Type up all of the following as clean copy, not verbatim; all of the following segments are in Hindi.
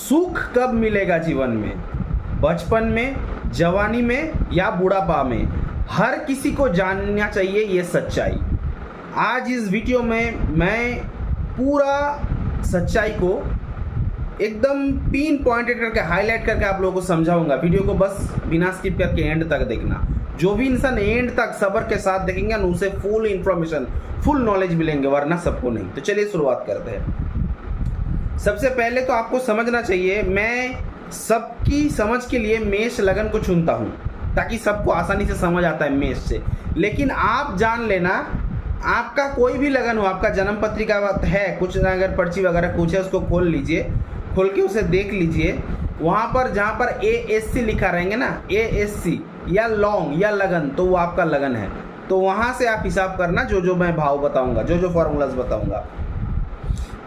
सुख कब मिलेगा जीवन में, बचपन में, जवानी में या बुढ़ापा में, हर किसी को जानना चाहिए ये सच्चाई। आज इस वीडियो में मैं पूरा सच्चाई को एकदम पिन पॉइंटेड करके हाईलाइट करके आप लोगों को समझाऊंगा। वीडियो को बस बिना स्किप करके एंड तक देखना। जो भी इंसान एंड तक सब्र के साथ देखेंगे ना, उसे फुल इंफॉर्मेशन, फुल नॉलेज मिलेंगे, वरना सबको नहीं। तो चलिए शुरुआत करते हैं। सबसे पहले तो आपको समझना चाहिए, मैं सबकी समझ के लिए मेष लगन को चुनता हूँ ताकि सबको आसानी से समझ आता है मेष से। लेकिन आप जान लेना, आपका कोई भी लगन हो, आपका जन्म पत्रिका है कुछ, अगर पर्ची वगैरह कुछ है उसको खोल लीजिए, खोल के उसे देख लीजिए। वहाँ पर जहाँ पर ASC लिखा रहेंगे ना, ASC या लॉन्ग या लगन, तो वो आपका लगन है। तो वहाँ से आप हिसाब करना, जो मैं भाव बताऊंगा, जो फॉर्मूलाज बताऊंगा।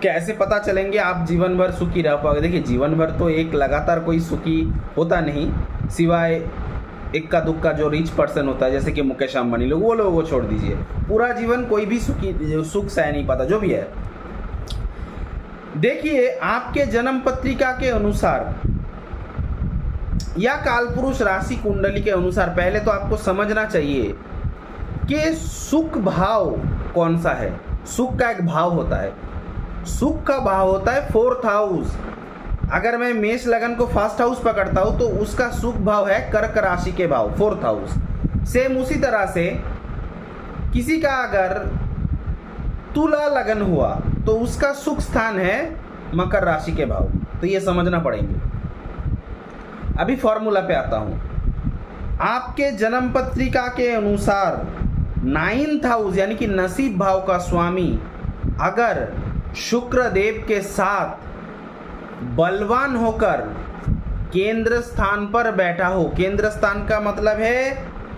कैसे पता चलेंगे आप जीवन भर सुखी रह पाओगे। देखिए, जीवन भर तो एक लगातार कोई सुखी होता नहीं, सिवाय इक्का दुक्का जो रिच पर्सन होता है, जैसे कि मुकेश अंबानी लोग, वो लोगों को छोड़ दीजिए। पूरा जीवन कोई भी सुख सह नहीं पाता, जो भी है। देखिए, आपके जन्म पत्रिका के अनुसार या कालपुरुष राशि कुंडली के अनुसार पहले तो आपको समझना चाहिए कि सुख भाव कौन सा है। सुख का एक भाव होता है, सुख का भाव होता है 4th हाउस। अगर मैं मेष लगन को 1st हाउस पकड़ता हूं तो उसका सुख भाव है कर्क राशि के भाव, 4th हाउस। सेम उसी तरह से किसी का अगर तुला लगन हुआ तो उसका सुख स्थान है मकर राशि के भाव। तो ये समझना पड़ेंगे। अभी फॉर्मूला पे आता हूं। आपके जन्म पत्रिका के अनुसार 9th हाउस यानी कि नसीब भाव का स्वामी अगर शुक्र देव के साथ बलवान होकर केंद्र स्थान पर बैठा हो, केंद्र स्थान का मतलब है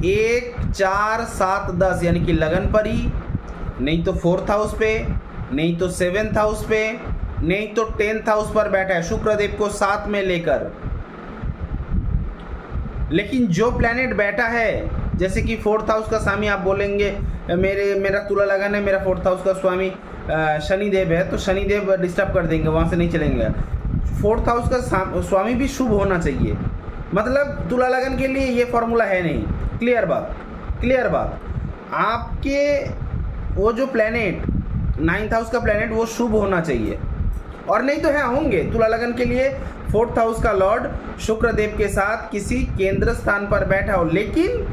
1, 4, 7, 10 यानी कि लगन पर ही, नहीं तो 4th हाउस पे, नहीं तो 7th हाउस पे, नहीं तो 10th हाउस पर बैठा है शुक्र देव को साथ में लेकर। लेकिन जो प्लैनेट बैठा है, जैसे कि 4th हाउस का स्वामी, आप बोलेंगे मेरा तुला लगन है, मेरा 4th हाउस का स्वामी शनिदेव है, तो शनिदेव डिस्टर्ब कर देंगे, वहाँ से नहीं चलेंगे। 4th हाउस का स्वामी भी शुभ होना चाहिए। मतलब तुला लगन के लिए ये फॉर्मूला है नहीं। क्लियर बात। आपके वो जो प्लैनेट 9th हाउस का प्लैनेट वो शुभ होना चाहिए, और नहीं तो है होंगे तुला लगन के लिए 4th हाउस का लॉर्ड शुक्र देव के साथ किसी केंद्र स्थान पर बैठा हो, लेकिन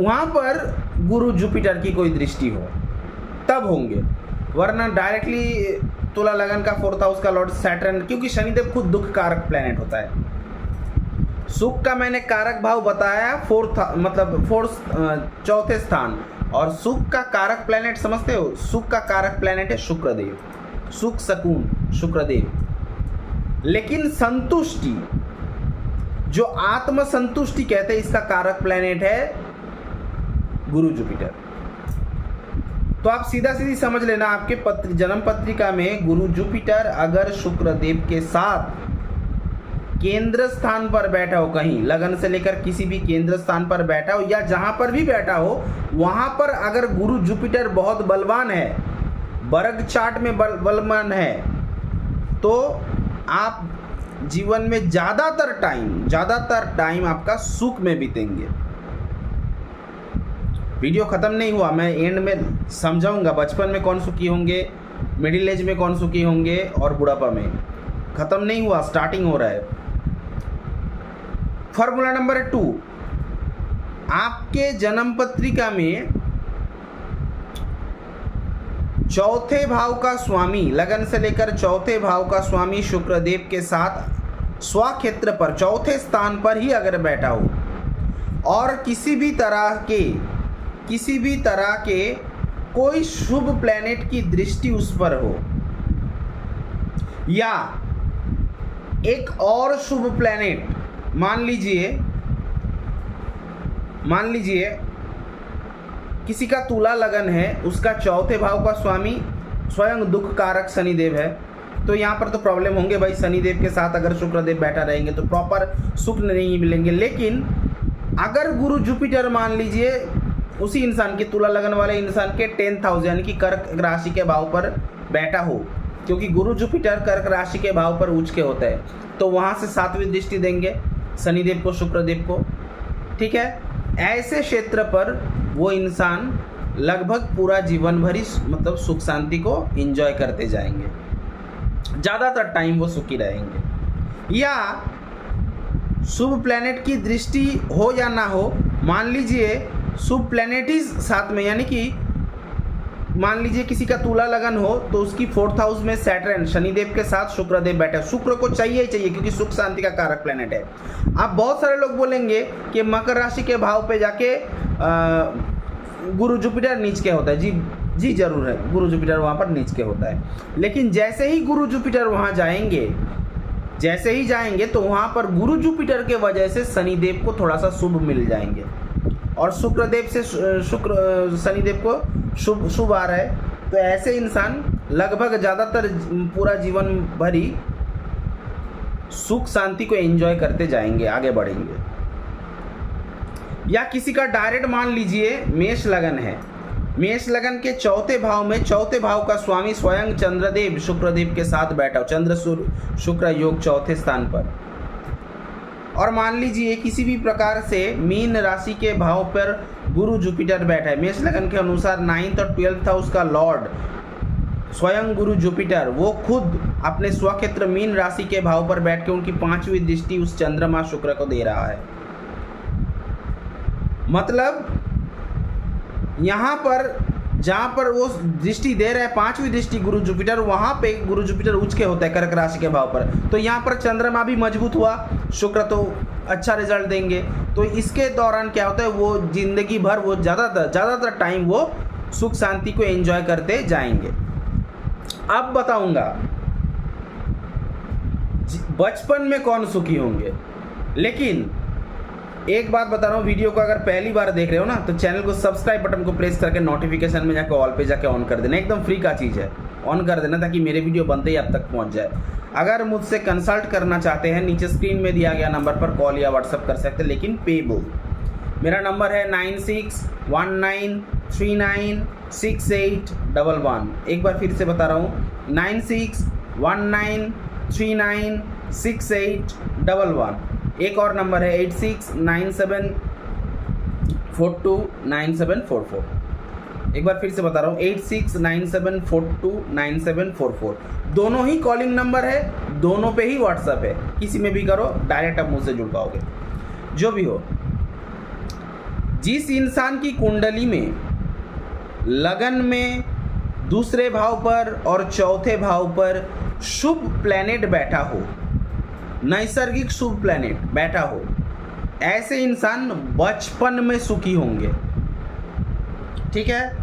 वहाँ पर गुरु जुपिटर की कोई दृष्टि हो, तब होंगे। वरना डायरेक्टली तुला लगन का 4th हाउस का लॉर्ड सैटर्न, क्योंकि शनिदेव खुद दुख कारक प्लैनेट होता है। सुख का मैंने कारक भाव बताया 4th स्थान, और सुख का कारक प्लैनेट समझते हो, सुख का कारक प्लैनेट है शुक्रदेव, सुख सकून शुक्रदेव। लेकिन संतुष्टि, जो आत्म संतुष्टि कहते हैं, इसका कारक प्लैनेट है गुरु जुपिटर। तो आप सीधा सीधी समझ लेना, आपके जन्म पत्रिका में गुरु जुपिटर अगर शुक्र देव के साथ केंद्र स्थान पर बैठा हो, कहीं लगन से लेकर किसी भी केंद्र स्थान पर बैठा हो, या जहां पर भी बैठा हो वहां पर अगर गुरु जुपिटर बहुत बलवान है, बर्ग चार्ट में बलवान है, तो आप जीवन में ज्यादातर टाइम आपका सुख में बीतेंगे। वीडियो खत्म नहीं हुआ, मैं एंड में समझाऊंगा बचपन में कौन सुखी होंगे, मिडिल एज में कौन सुखी होंगे, और बुढ़ापा में। खत्म नहीं हुआ, स्टार्टिंग हो रहा है। फॉर्मूला नंबर 2, आपके जन्म पत्रिका में 4थे भाव का स्वामी, लगन से लेकर 4थे भाव का स्वामी शुक्र देव के साथ स्वक्षेत्र पर 4थे स्थान पर ही अगर बैठा हो, और किसी भी तरह के कोई शुभ प्लैनेट की दृष्टि उस पर हो, या एक और शुभ प्लैनेट, मान लीजिए किसी का तुला लगन है, उसका 4थे भाव का स्वामी स्वयं दुख कारक शनिदेव है, तो यहाँ पर तो प्रॉब्लम होंगे भाई। शनिदेव के साथ अगर शुक्रदेव बैठा रहेंगे तो प्रॉपर सुख नहीं मिलेंगे। लेकिन अगर गुरु जुपिटर मान लीजिए उसी इंसान के, तुला लगन वाले इंसान के 10th हाउस यानी कि कर्क राशि के भाव पर बैठा हो, क्योंकि गुरु जुपिटर कर्क राशि के भाव पर उच्च के होता है, तो वहाँ से 7वीं दृष्टि देंगे शनिदेव को, शुक्रदेव को। ठीक है, ऐसे क्षेत्र पर वो इंसान लगभग पूरा जीवन भर ही मतलब सुख शांति को एंजॉय करते जाएंगे, ज़्यादातर टाइम वो सुखी रहेंगे। या शुभ प्लैनेट की दृष्टि हो या ना हो, मान लीजिए शुभ प्लैनेट ही साथ में, यानी कि मान लीजिए किसी का तुला लगन हो तो उसकी 4th हाउस में सैटर्न शनिदेव के साथ शुक्रदेव बैठे। शुक्र को चाहिए ही चाहिए क्योंकि सुख शांति का कारक प्लैनेट है। अब बहुत सारे लोग बोलेंगे कि मकर राशि के भाव पे जाके गुरु जुपिटर नीच के होता है। जी जरूर है, गुरु जुपिटर वहाँ पर नीच के होता है, लेकिन जैसे ही गुरु जुपिटर वहाँ जाएंगे, तो वहाँ पर गुरु जुपिटर के वजह से शनिदेव को थोड़ा सा शुभ मिल जाएंगे, और शुक्रदेव से शनिदेव को शुभ आ रहा है। तो ऐसे इंसान लगभग ज़्यादातर पूरा जीवन भर ही सुख शांति को एंजॉय करते जाएंगे, आगे बढ़ेंगे। या किसी का डायरेक्ट मान लीजिए मेष लगन है, मेष लगन के 4थे भाव में, 4थे भाव का स्वामी स्वयं चंद्रदेव शुक्रदेव के साथ बैठा हो, चंद्र शुक्र योग 4थे स्थान पर। और मान लीजिए किसी भी प्रकार से मीन राशि के भाव पर गुरु जुपिटर बैठा है। मेष लगन के अनुसार 9th और 12th हाउस का लॉर्ड स्वयं गुरु जुपिटर वो खुद अपने स्वक्षेत्र मीन राशि के भाव पर बैठ के उनकी 5वीं दृष्टि उस चंद्रमा शुक्र को दे रहा है। मतलब यहाँ पर जहाँ पर वो दृष्टि दे रहा है 5वीं दृष्टि गुरु जुपिटर, वहाँ पे गुरु जुपिटर उच्च के होता है कर्क राशि के भाव पर। तो यहाँ पर चंद्रमा भी मजबूत हुआ, शुक्र तो अच्छा रिजल्ट देंगे। तो इसके दौरान क्या होता है, वो जिंदगी भर वो ज़्यादातर टाइम वो सुख शांति को एंजॉय करते जाएंगे। अब बताऊंगा बचपन में कौन सुखी होंगे। लेकिन एक बात बता रहा हूँ, वीडियो को अगर पहली बार देख रहे हो ना तो चैनल को सब्सक्राइब बटन को प्रेस करके नोटिफिकेशन में जाकर ऑल पे जाके ऑन कर देना, एकदम फ्री का चीज़ है, ऑन कर देना ताकि मेरे वीडियो बनते ही आप तक पहुँच जाए। अगर मुझसे कंसल्ट करना चाहते हैं, नीचे स्क्रीन में दिया गया नंबर पर कॉल या व्हाट्सअप कर सकते हैं, लेकिन पेबल। मेरा नंबर है 9619396811। एक बार फिर से बता रहा हूँ, 9619396811। एक और नंबर है 8697429744। एक बार फिर से बता रहा हूँ 8697429744। दोनों ही कॉलिंग नंबर है, दोनों पे ही व्हाट्सएप है, किसी में भी करो डायरेक्ट आप मुझसे जुड़ पाओगे। जो भी हो, जिस इंसान की कुंडली में लगन में दूसरे भाव पर और चौथे भाव पर शुभ प्लैनेट बैठा हो, नैसर्गिक शुभ प्लैनेट बैठा हो, ऐसे इंसान बचपन में सुखी होंगे। ठीक है,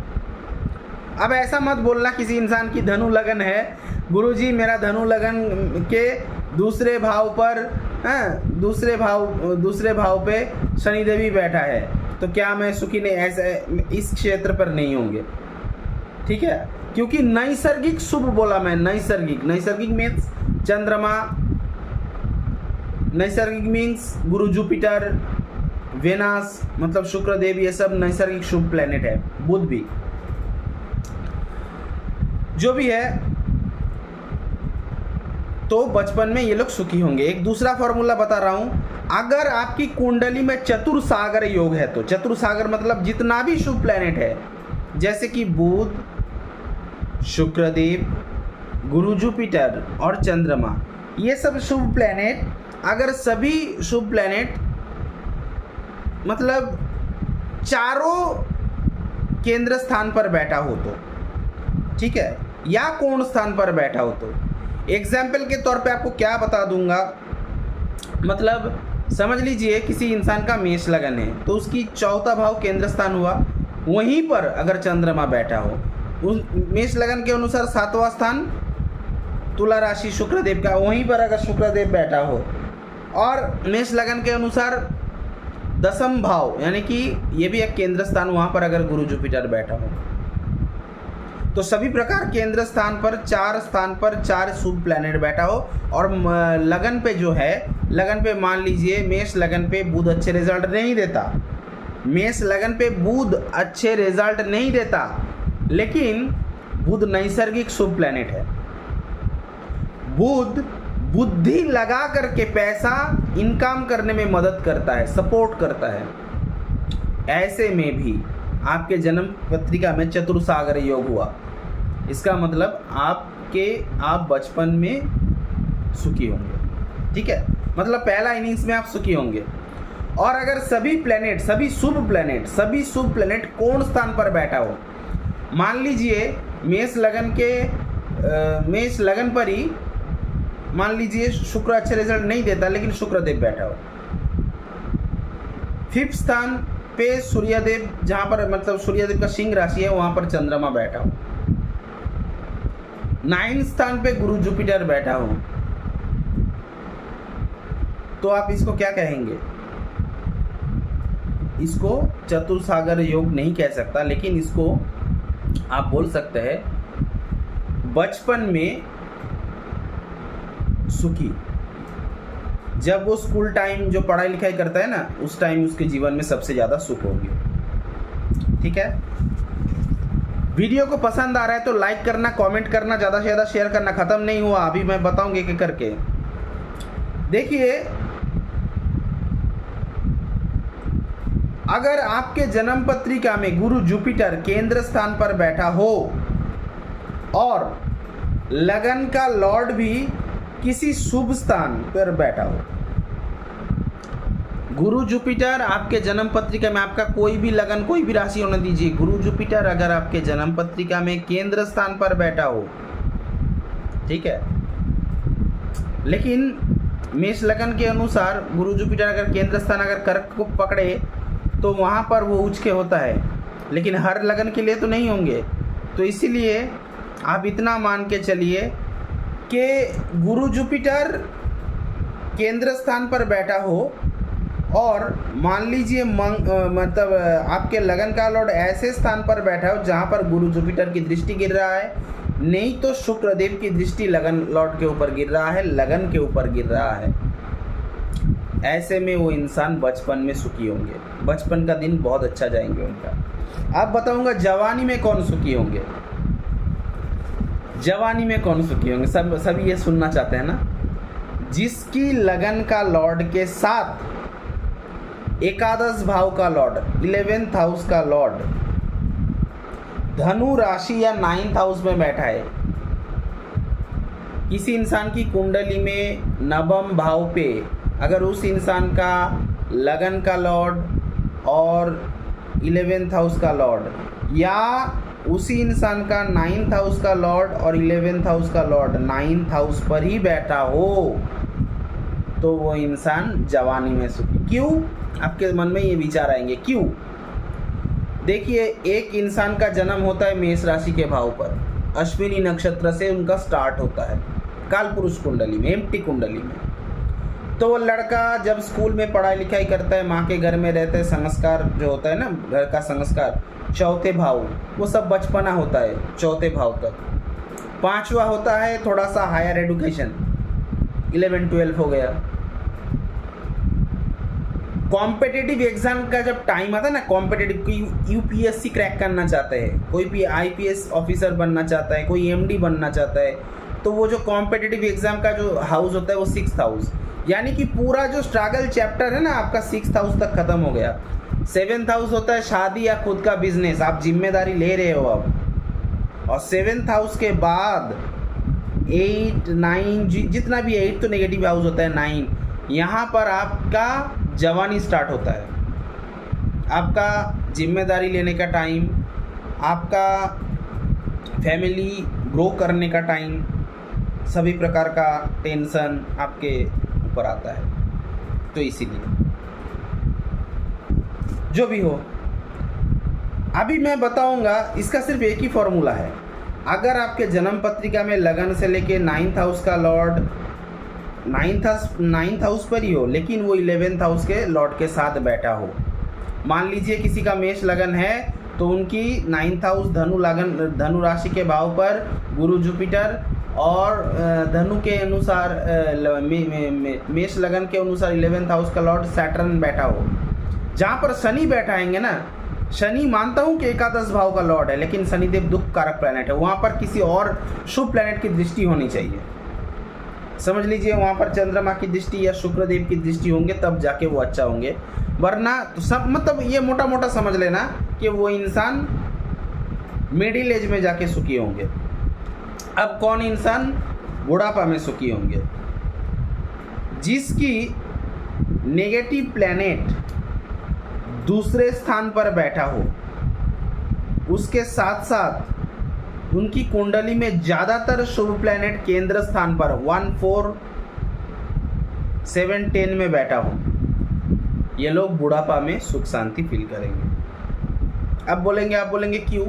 अब ऐसा मत बोलना किसी इंसान की धनु लगन है, गुरुजी मेरा धनु लगन के दूसरे भाव पर दूसरे भाव पे शनिदेवी बैठा है तो क्या मैं सुखी नहीं, ऐसे इस क्षेत्र पर नहीं होंगे। ठीक है, क्योंकि नैसर्गिक शुभ बोला मैं, नैसर्गिक मीन्स चंद्रमा, नैसर्गिक मीन्स गुरु जुपिटर, वेनस मतलब शुक्रदेव, ये सब नैसर्गिक शुभ प्लैनेट है, बुध भी, जो भी है। तो बचपन में ये लोग सुखी होंगे। एक दूसरा फॉर्मूला बता रहा हूं, अगर आपकी कुंडली में चतुर्सागर योग है, तो चतुर्सागर मतलब जितना भी शुभ प्लैनेट है, जैसे कि बुध, शुक्रदेव, गुरु जुपिटर और चंद्रमा, ये सब शुभ प्लैनेट, अगर सभी शुभ प्लैनेट मतलब चारों केंद्र स्थान पर बैठा हो तो, ठीक है, या कोण स्थान पर बैठा हो तो, एग्जाम्पल के तौर पे आपको क्या बता दूंगा, मतलब समझ लीजिए किसी इंसान का मेष लगन है तो उसकी चौथा भाव केंद्र स्थान हुआ, वहीं पर अगर चंद्रमा बैठा हो, उस मेष लगन के अनुसार 7वां स्थान तुला राशि शुक्रदेव का, वहीं पर अगर शुक्रदेव बैठा हो, और मेष लगन के अनुसार 10वां भाव यानी कि ये भी एक केंद्र स्थान, वहाँ पर अगर गुरु जुपिटर बैठा हो, तो सभी प्रकार केंद्र स्थान पर 4 स्थान पर 4 शुभ प्लैनेट बैठा हो। और लगन पे जो है, लगन पे मान लीजिए मेष लगन पे बुध अच्छे रिजल्ट नहीं देता, मेष लगन पे बुध अच्छे रिजल्ट नहीं देता, लेकिन बुध नैसर्गिक शुभ प्लैनेट है, बुध बुद्धि लगा करके पैसा इनकम करने में मदद करता है, सपोर्ट करता है। ऐसे में भी आपके जन्म पत्रिका में चतुर्सागर योग हुआ, इसका मतलब आप बचपन में सुखी होंगे। ठीक है, मतलब पहला इनिंग्स में आप सुखी होंगे। और अगर सभी शुभ प्लेनेट कोण स्थान पर बैठा हो, मान लीजिए मेष लगन पर ही मान लीजिए शुक्र अच्छे रिजल्ट नहीं देता, लेकिन शुक्रदेव बैठा हो। 5th स्थान पे सूर्यदेव, जहां पर मतलब सूर्यदेव का सिंह राशि है, वहां पर चंद्रमा बैठा हो। 9th स्थान पे गुरु जुपिटर बैठा हो, तो आप इसको क्या कहेंगे? इसको चतुर्सागर योग नहीं कह सकता, लेकिन इसको आप बोल सकते हैं बचपन में सुखी। जब वो स्कूल टाइम जो पढ़ाई लिखाई करता है ना, उस टाइम उसके जीवन में सबसे ज़्यादा सुख होंगे। ठीक है, वीडियो को पसंद आ रहा है तो लाइक करना, कमेंट करना, ज़्यादा से ज़्यादा शेयर करना। ख़त्म नहीं हुआ, अभी मैं बताऊंगी कि करके। देखिए, अगर आपके जन्म पत्रिका में गुरु जुपिटर केंद्र स्थान पर बैठा हो और लगन का लॉर्ड भी किसी शुभ स्थान पर बैठा हो, गुरु जुपिटर आपके जन्म पत्रिका में, आपका कोई भी लगन कोई भी राशि होने दीजिए, गुरु जुपिटर अगर आपके जन्म पत्रिका में केंद्र स्थान पर बैठा हो, ठीक है, लेकिन मेष लगन के अनुसार गुरु जुपिटर अगर केंद्र स्थान अगर कर्क को पकड़े तो वहाँ पर वो उच्च के होता है, लेकिन हर लगन के लिए तो नहीं होंगे। तो इसीलिए आप इतना मान के चलिए कि गुरु जुपिटर केंद्र स्थान पर बैठा हो और मान लीजिए मतलब आपके लगन का लॉर्ड ऐसे स्थान पर बैठा हो जहाँ पर गुरु जुपिटर की दृष्टि गिर रहा है, नहीं तो शुक्रदेव की दृष्टि लगन लॉर्ड के ऊपर गिर रहा है, लगन के ऊपर गिर रहा है। ऐसे में वो इंसान बचपन में सुखी होंगे, बचपन का दिन बहुत अच्छा जाएंगे उनका। अब बताऊंगा जवानी में कौन सुखी होंगे। जवानी में कौन सुखी होंगे, सब ये सुनना चाहते हैं ना। जिसकी लगन का लॉर्ड के साथ एकादश भाव का लॉर्ड, 11th हाउस का लॉर्ड धनु राशि या 9th हाउस में बैठा है। किसी इंसान की कुंडली में नवम भाव पे अगर उस इंसान का लगन का लॉर्ड और 11th हाउस का लॉर्ड, या उसी इंसान का 9th हाउस का लॉर्ड और 11th हाउस का लॉर्ड 9th हाउस पर ही बैठा हो, तो वो इंसान जवानी में सुखी। क्यों? आपके मन में ये विचार आएंगे, क्यों? देखिए, एक इंसान का जन्म होता है मेष राशि के भाव पर, अश्विनी नक्षत्र से उनका स्टार्ट होता है कालपुरुष कुंडली में, एम्प्टी कुंडली में। तो वो लड़का जब स्कूल में पढ़ाई लिखाई करता है, माँ के घर में रहते हैं, संस्कार जो होता है ना, घर का संस्कार, चौथे भाव, वो सब बचपना होता है चौथे भाव तक। 5वां होता है थोड़ा सा हायर एजुकेशन, 11-12 हो गया। कॉम्पिटिटिव एग्जाम का जब टाइम आता है ना, कॉम्पिटिटिव, यूपीएससी क्रैक करना चाहते हैं, कोई भी आईपीएस ऑफिसर बनना चाहता है, कोई एमडी बनना चाहता है, तो वो जो कॉम्पिटिटिव एग्जाम का जो हाउस होता है वो 6th हाउस, यानी कि पूरा जो स्ट्रगल चैप्टर है ना आपका 6th हाउस तक खत्म हो गया। 7th हाउस होता है शादी या खुद का बिजनेस, आप जिम्मेदारी ले रहे हो अब। और 7th हाउस के बाद 8, 9, जितना भी 8 तो नेगेटिव हाउस होता है, 9, यहाँ पर आपका जवानी स्टार्ट होता है, आपका जिम्मेदारी लेने का टाइम, आपका फैमिली ग्रो करने का टाइम, सभी प्रकार का टेंशन आपके ऊपर आता है। तो इसीलिए जो भी हो, अभी मैं बताऊंगा, इसका सिर्फ एक ही फॉर्मूला है। अगर आपके जन्म पत्रिका में लगन से लेके 9th हाउस का लॉर्ड 9th हाउस पर ही हो, लेकिन वो 11th हाउस के लॉर्ड के साथ बैठा हो। मान लीजिए किसी का मेष लगन है तो उनकी 9th हाउस धनु राशि के भाव पर गुरु जुपिटर और धनु के अनुसार मेष लगन के अनुसार 11th हाउस का लॉर्ड सैटर्न बैठा हो। जहाँ पर शनि बैठाएंगे ना, शनि मानता हूँ कि एकादश भाव का लॉर्ड है, लेकिन शनिदेव दुख कारक प्लैनेट है, वहाँ पर किसी और शुभ प्लैनेट की दृष्टि होनी चाहिए। समझ लीजिए वहाँ पर चंद्रमा की दृष्टि या शुक्रदेव की दृष्टि होंगे तब जाके वो अच्छा होंगे, वरना तो सब मतलब ये मोटा मोटा समझ लेना कि वो इंसान मिडिल एज में जाके सुखी होंगे। अब कौन इंसान बुढ़ापा में सुखी होंगे? जिसकी नेगेटिव प्लैनेट दूसरे स्थान पर बैठा हो, उसके साथ साथ उनकी कुंडली में ज़्यादातर शुभ प्लैनेट केंद्र स्थान पर 1, 4, 7, 10 में बैठा हो, ये लोग बुढ़ापा में सुख शांति फील करेंगे। अब बोलेंगे, आप बोलेंगे क्यों?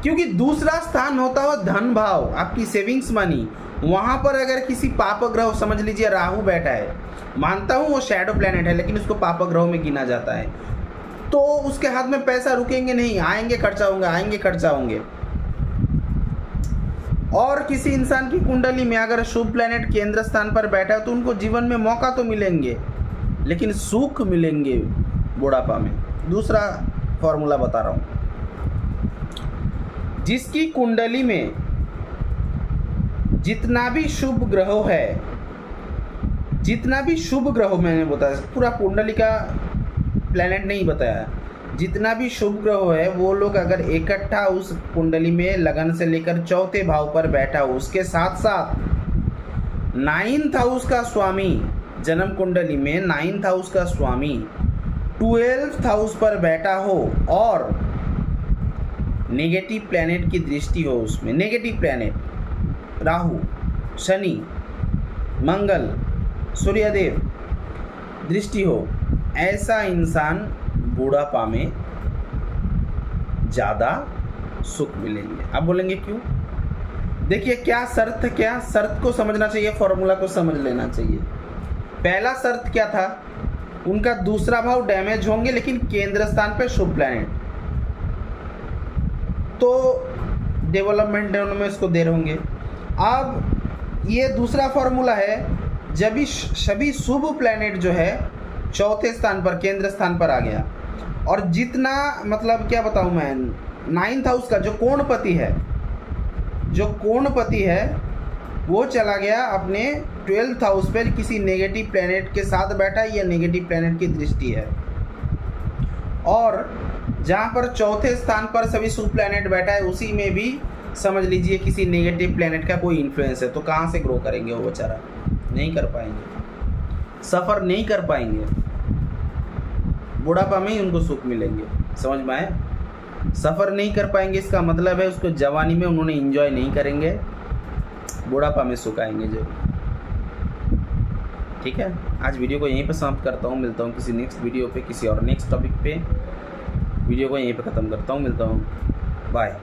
क्योंकि दूसरा स्थान होता है धन भाव, आपकी सेविंग्स मनी। वहाँ पर अगर किसी पाप ग्रह, समझ लीजिए राहु बैठा है, मानता हूँ वो शैडो प्लैनेट है लेकिन उसको पाप ग्रहों में गिना जाता है, तो उसके हाथ में पैसा रुकेंगे नहीं, आएंगे खर्चा होंगे, आएंगे खर्चा होंगे। और किसी इंसान की कुंडली में अगर शुभ प्लैनेट केंद्र स्थान पर बैठा है तो उनको जीवन में मौका तो मिलेंगे लेकिन सुख मिलेंगे बुढ़ापा में। दूसरा फॉर्मूला बता रहा हूँ, जिसकी कुंडली में जितना भी शुभ ग्रह है, जितना भी शुभ ग्रह, मैंने बताया पूरा कुंडली का प्लैनेट नहीं बताया, जितना भी शुभ ग्रह है वो लोग अगर इकट्ठा उस कुंडली में लगन से लेकर चौथे भाव पर बैठा हो, उसके साथ साथ 9th हाउस का स्वामी, जन्म कुंडली में 9th हाउस का स्वामी 12th हाउस पर बैठा हो और नेगेटिव प्लैनेट की दृष्टि हो, उसमें नेगेटिव प्लैनेट राहु, शनि, मंगल, सूर्यदेव दृष्टि हो, ऐसा इंसान बुढ़ापा में ज़्यादा सुख मिलेंगे। अब बोलेंगे क्यों? देखिए क्या शर्त को समझना चाहिए, फॉर्मूला को समझ लेना चाहिए। पहला शर्त क्या था? उनका दूसरा भाव डैमेज होंगे लेकिन केंद्र स्थान पे शुभ प्लैनेट, तो डेवलपमेंट में इसको दे रहे होंगे। अब ये दूसरा फॉर्मूला है, जब भी सभी शुभ प्लैनेट जो है चौथे स्थान पर, केंद्र स्थान पर आ गया, और जितना मतलब क्या बताऊं मैं, 9th हाउस का जो कोणपति है वो चला गया अपने 12th हाउस पर, किसी नेगेटिव प्लैनेट के साथ बैठा है या नेगेटिव प्लैनेट की दृष्टि है। और जहाँ पर चौथे स्थान पर सभी शुभ प्लैनेट बैठा है उसी में भी समझ लीजिए किसी नेगेटिव प्लैनेट का कोई इन्फ्लुएंस है, तो कहाँ से ग्रो करेंगे वो बेचारा? नहीं कर पाएंगे, सफ़र नहीं कर पाएंगे, बुढ़ापा में ही उनको सुख मिलेंगे। समझ में आए? सफ़र नहीं कर पाएंगे इसका मतलब है उसको जवानी में उन्होंने एंजॉय नहीं करेंगे, बुढ़ापा में सुख आएंगे जरूर। ठीक है, आज वीडियो को यहीं पर समाप्त करता हूँ, मिलता हूँ किसी नेक्स्ट वीडियो पे, किसी और नेक्स्ट टॉपिक पे। वीडियो को यहीं पे ख़त्म करता हूँ, मिलता हूँ, बाय।